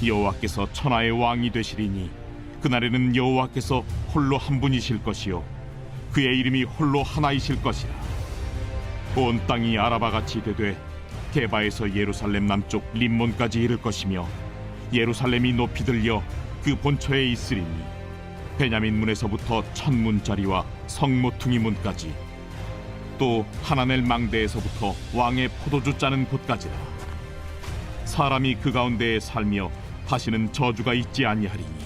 여호와께서 천하의 왕이 되시리니 그날에는 여호와께서 홀로 한 분이실 것이요 그의 이름이 홀로 하나이실 것이라. 온 땅이 아라바같이 되되 게바에서 예루살렘 남쪽 림몬까지 이를 것이며 예루살렘이 높이 들려 그 본처에 있으리니 베냐민 문에서부터 천문짜리와 성모퉁이 문까지 또 하나넬 망대에서부터 왕의 포도주 짜는 곳까지라. 사람이 그 가운데에 살며 다시는 저주가 있지 아니하리니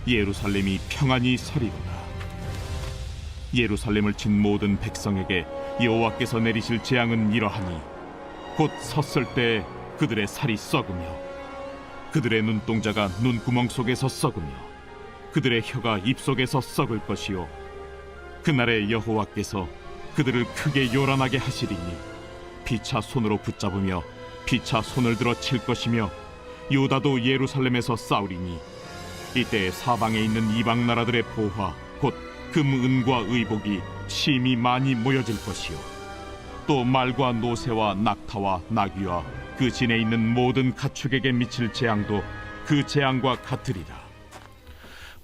예루살렘이 평안히 서리로다. 예루살렘을 친 모든 백성에게 여호와께서 내리실 재앙은 이러하니 곧 섰을 때 그들의 살이 썩으며 그들의 눈동자가 눈구멍 속에서 썩으며 그들의 혀가 입속에서 썩을 것이요 그날에 여호와께서 그들을 크게 요란하게 하시리니 피차 손으로 붙잡으며 피차 손을 들어 칠 것이며 유다도 예루살렘에서 싸우리니 이때 사방에 있는 이방 나라들의 보화 곧 금, 은과 의복이 심히 많이 모여질 것이요 또 말과 노새와 낙타와 나귀와 그 진에 있는 모든 가축에게 미칠 재앙도 그 재앙과 같으리라.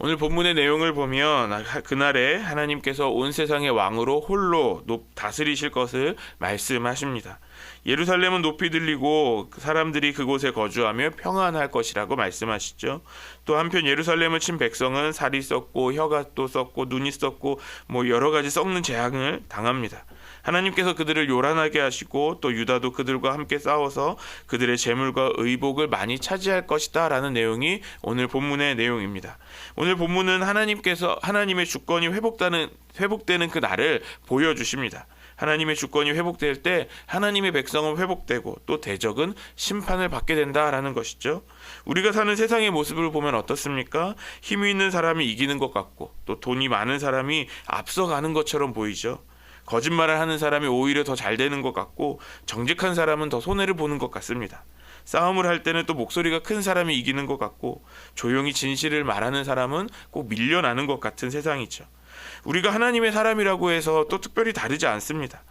오늘 본문의 내용을 보면 그날에 하나님께서 온 세상의 왕으로 홀로 다스리실 것을 말씀하십니다. 예루살렘은 높이 들리고 사람들이 그곳에 거주하며 평안할 것이라고 말씀하시죠. 또 한편 예루살렘을 친 백성은 살이 썩고 혀가 또 썩고 눈이 썩고 여러 가지 썩는 재앙을 당합니다. 하나님께서 그들을 요란하게 하시고 또 유다도 그들과 함께 싸워서 그들의 재물과 의복을 많이 차지할 것이다 라는 내용이 오늘 본문의 내용입니다. 오늘 본문은 하나님께서 하나님의 주권이 회복되는 그 날을 보여주십니다. 하나님의 주권이 회복될 때 하나님의 백성은 회복되고 또 대적은 심판을 받게 된다라는 것이죠. 우리가 사는 세상의 모습을 보면 어떻습니까? 힘이 있는 사람이 이기는 것 같고 또 돈이 많은 사람이 앞서가는 것처럼 보이죠. 거짓말을 하는 사람이 오히려 더 잘 되는 것 같고 정직한 사람은 더 손해를 보는 것 같습니다. 싸움을 할 때는 또 목소리가 큰 사람이 이기는 것 같고 조용히 진실을 말하는 사람은 꼭 밀려나는 것 같은 세상이죠. 우리가 하나님의 사람이라고 해서 또 특별히 다르지 않습니다.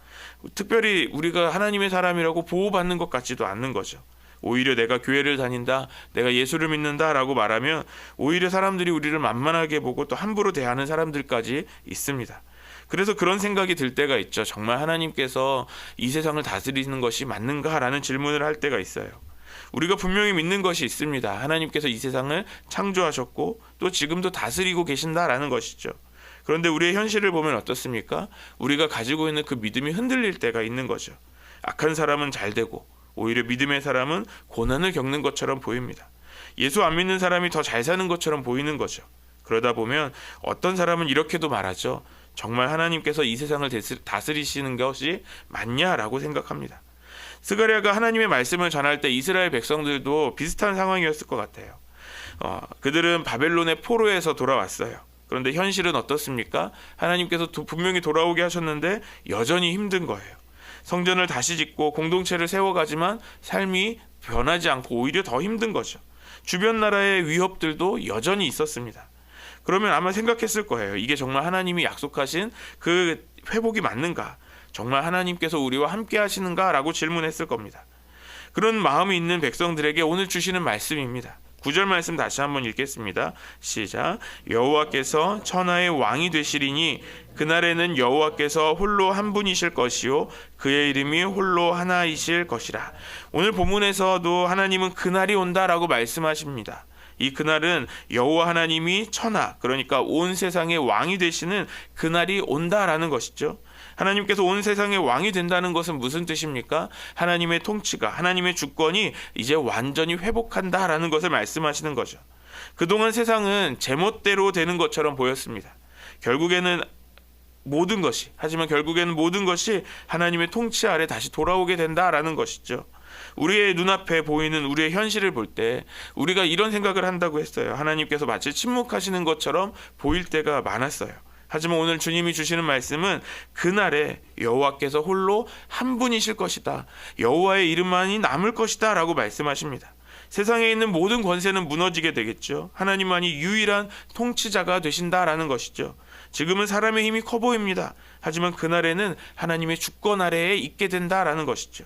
특별히 우리가 하나님의 사람이라고 보호받는 것 같지도 않는 거죠. 오히려 내가 교회를 다닌다, 내가 예수를 믿는다 라고 말하면 오히려 사람들이 우리를 만만하게 보고 또 함부로 대하는 사람들까지 있습니다. 그래서 그런 생각이 들 때가 있죠. 정말 하나님께서 이 세상을 다스리는 것이 맞는가라는 질문을 할 때가 있어요. 우리가 분명히 믿는 것이 있습니다. 하나님께서 이 세상을 창조하셨고 또 지금도 다스리고 계신다라는 것이죠. 그런데 우리의 현실을 보면 어떻습니까? 우리가 가지고 있는 그 믿음이 흔들릴 때가 있는 거죠. 악한 사람은 잘 되고 오히려 믿음의 사람은 고난을 겪는 것처럼 보입니다. 예수 안 믿는 사람이 더 잘 사는 것처럼 보이는 거죠. 그러다 보면 어떤 사람은 이렇게도 말하죠. 정말 하나님께서 이 세상을 다스리시는 것이 맞냐라고 생각합니다. 스가랴가 하나님의 말씀을 전할 때 이스라엘 백성들도 비슷한 상황이었을 것 같아요. 그들은 바벨론의 포로에서 돌아왔어요. 그런데 현실은 어떻습니까? 하나님께서 분명히 돌아오게 하셨는데 여전히 힘든 거예요. 성전을 다시 짓고 공동체를 세워가지만 삶이 변하지 않고 오히려 더 힘든 거죠. 주변 나라의 위협들도 여전히 있었습니다. 그러면 아마 생각했을 거예요. 이게 정말 하나님이 약속하신 그 회복이 맞는가? 정말 하나님께서 우리와 함께 하시는가? 라고 질문했을 겁니다. 그런 마음이 있는 백성들에게 오늘 주시는 말씀입니다. 9절 말씀 다시 한번 읽겠습니다. 시작. 여호와께서 천하의 왕이 되시리니 그날에는 여호와께서 홀로 한 분이실 것이요 그의 이름이 홀로 하나이실 것이라. 오늘 본문에서도 하나님은 그날이 온다라고 말씀하십니다. 이 그날은 여호와 하나님이 천하, 그러니까 온 세상의 왕이 되시는 그날이 온다라는 것이죠. 하나님께서 온 세상의 왕이 된다는 것은 무슨 뜻입니까? 하나님의 통치가, 하나님의 주권이 이제 완전히 회복한다라는 것을 말씀하시는 거죠. 그동안 세상은 제멋대로 되는 것처럼 보였습니다. 결국에는 모든 것이 하나님의 통치 아래 다시 돌아오게 된다라는 것이죠. 우리의 눈앞에 보이는 우리의 현실을 볼 때 우리가 이런 생각을 한다고 했어요. 하나님께서 마치 침묵하시는 것처럼 보일 때가 많았어요. 하지만 오늘 주님이 주시는 말씀은 그날에 여호와께서 홀로 한 분이실 것이다. 여호와의 이름만이 남을 것이다 라고 말씀하십니다. 세상에 있는 모든 권세는 무너지게 되겠죠. 하나님만이 유일한 통치자가 되신다라는 것이죠. 지금은 사람의 힘이 커 보입니다. 하지만 그날에는 하나님의 주권 아래에 있게 된다라는 것이죠.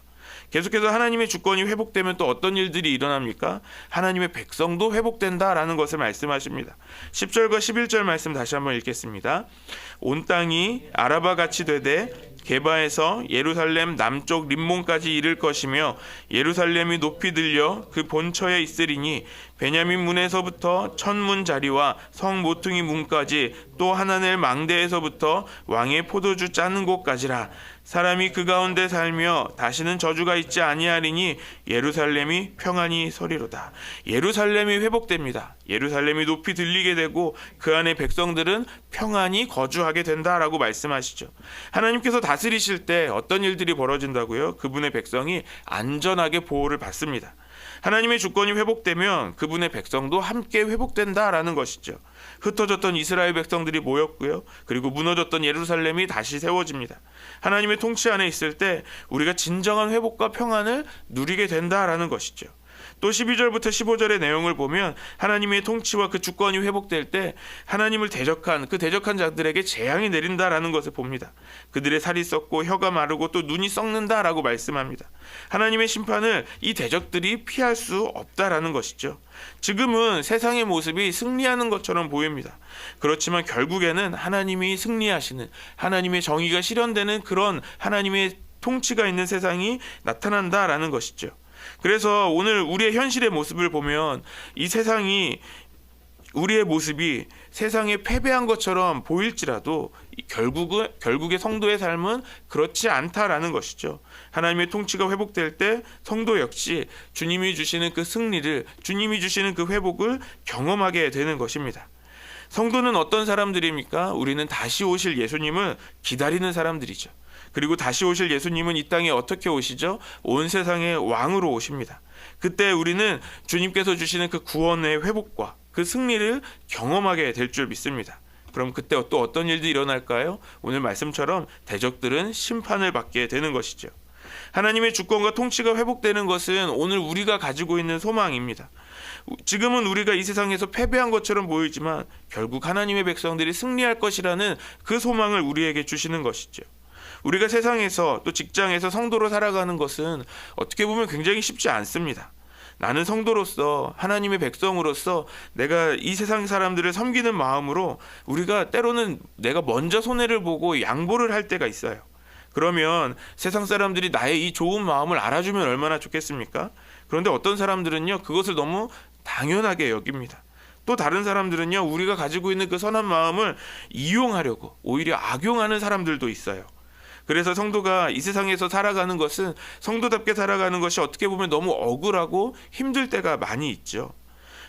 계속해서 하나님의 주권이 회복되면 또 어떤 일들이 일어납니까? 하나님의 백성도 회복된다라는 것을 말씀하십니다. 10절과 11절 말씀 다시 한번 읽겠습니다. 온 땅이 아라바 같이 되되 게바에서 예루살렘 남쪽 림몬까지 이를 것이며 예루살렘이 높이 들려 그 본처에 있으리니 베냐민 문에서부터 천문 자리와 성 모퉁이 문까지 또 하나넬 망대에서부터 왕의 포도주 짜는 곳까지라. 사람이 그 가운데 살며 다시는 저주가 있지 아니하리니 예루살렘이 평안히 서리로다. 예루살렘이 회복됩니다. 예루살렘이 높이 들리게 되고 그 안에 백성들은 평안히 거주하게 된다라고 말씀하시죠. 하나님께서 다스리실 때 어떤 일들이 벌어진다고요? 그분의 백성이 안전하게 보호를 받습니다. 하나님의 주권이 회복되면 그분의 백성도 함께 회복된다라는 것이죠. 흩어졌던 이스라엘 백성들이 모였고요. 그리고 무너졌던 예루살렘이 다시 세워집니다. 하나님의 통치 안에 있을 때 우리가 진정한 회복과 평안을 누리게 된다라는 것이죠. 또 12절부터 15절의 내용을 보면 하나님의 통치와 그 주권이 회복될 때 하나님을 대적한 그 대적한 자들에게 재앙이 내린다라는 것을 봅니다. 그들의 살이 썩고 혀가 마르고 또 눈이 썩는다라고 말씀합니다. 하나님의 심판을 이 대적들이 피할 수 없다라는 것이죠. 지금은 세상의 모습이 승리하는 것처럼 보입니다. 그렇지만 결국에는 하나님이 승리하시는, 하나님의 정의가 실현되는 그런 하나님의 통치가 있는 세상이 나타난다라는 것이죠. 그래서 오늘 우리의 현실의 모습을 보면 이 세상이, 우리의 모습이 세상에 패배한 것처럼 보일지라도 결국의 성도의 삶은 그렇지 않다라는 것이죠. 하나님의 통치가 회복될 때 성도 역시 주님이 주시는 그 승리를, 주님이 주시는 그 회복을 경험하게 되는 것입니다. 성도는 어떤 사람들입니까? 우리는 다시 오실 예수님을 기다리는 사람들이죠. 그리고 다시 오실 예수님은 이 땅에 어떻게 오시죠? 온 세상의 왕으로 오십니다. 그때 우리는 주님께서 주시는 그 구원의 회복과 그 승리를 경험하게 될 줄 믿습니다. 그럼 그때 또 어떤 일들이 일어날까요? 오늘 말씀처럼 대적들은 심판을 받게 되는 것이죠. 하나님의 주권과 통치가 회복되는 것은 오늘 우리가 가지고 있는 소망입니다. 지금은 우리가 이 세상에서 패배한 것처럼 보이지만 결국 하나님의 백성들이 승리할 것이라는 그 소망을 우리에게 주시는 것이죠. 우리가 세상에서 또 직장에서 성도로 살아가는 것은 어떻게 보면 굉장히 쉽지 않습니다. 나는 성도로서, 하나님의 백성으로서 내가 이 세상 사람들을 섬기는 마음으로 우리가 때로는 내가 먼저 손해를 보고 양보를 할 때가 있어요. 그러면 세상 사람들이 나의 이 좋은 마음을 알아주면 얼마나 좋겠습니까? 그런데 어떤 사람들은요, 그것을 너무 당연하게 여깁니다. 또 다른 사람들은요, 우리가 가지고 있는 그 선한 마음을 이용하려고 오히려 악용하는 사람들도 있어요. 그래서 성도가 이 세상에서 살아가는 것은, 성도답게 살아가는 것이 어떻게 보면 너무 억울하고 힘들 때가 많이 있죠.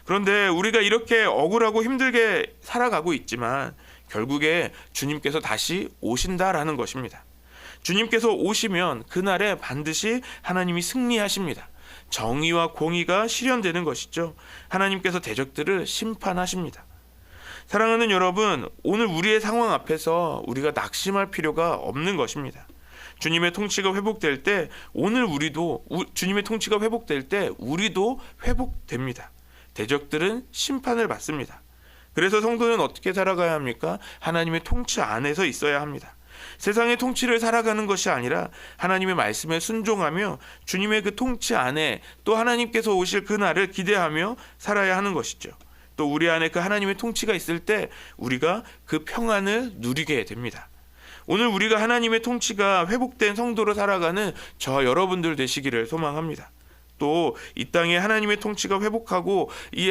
그런데 우리가 이렇게 억울하고 힘들게 살아가고 있지만 결국에 주님께서 다시 오신다라는 것입니다. 주님께서 오시면 그날에 반드시 하나님이 승리하십니다. 정의와 공의가 실현되는 것이죠. 하나님께서 대적들을 심판하십니다. 사랑하는 여러분, 오늘 우리의 상황 앞에서 우리가 낙심할 필요가 없는 것입니다. 주님의 통치가 회복될 때 오늘 우리도, 주님의 통치가 회복될 때 우리도 회복됩니다. 대적들은 심판을 받습니다. 그래서 성도는 어떻게 살아가야 합니까? 하나님의 통치 안에서 있어야 합니다. 세상의 통치를 살아가는 것이 아니라 하나님의 말씀에 순종하며 주님의 그 통치 안에 또 하나님께서 오실 그날을 기대하며 살아야 하는 것이죠. 또 우리 안에 그 하나님의 통치가 있을 때 우리가 그 평안을 누리게 됩니다. 오늘 우리가 하나님의 통치가 회복된 성도로 살아가는 저 여러분들 되시기를 소망합니다. 또 이 땅에 하나님의 통치가 회복하고 이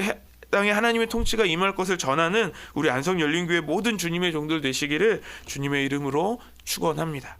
땅에 하나님의 통치가 임할 것을 전하는 우리 안성열린교회 모든 주님의 종들 되시기를 주님의 이름으로 축원합니다.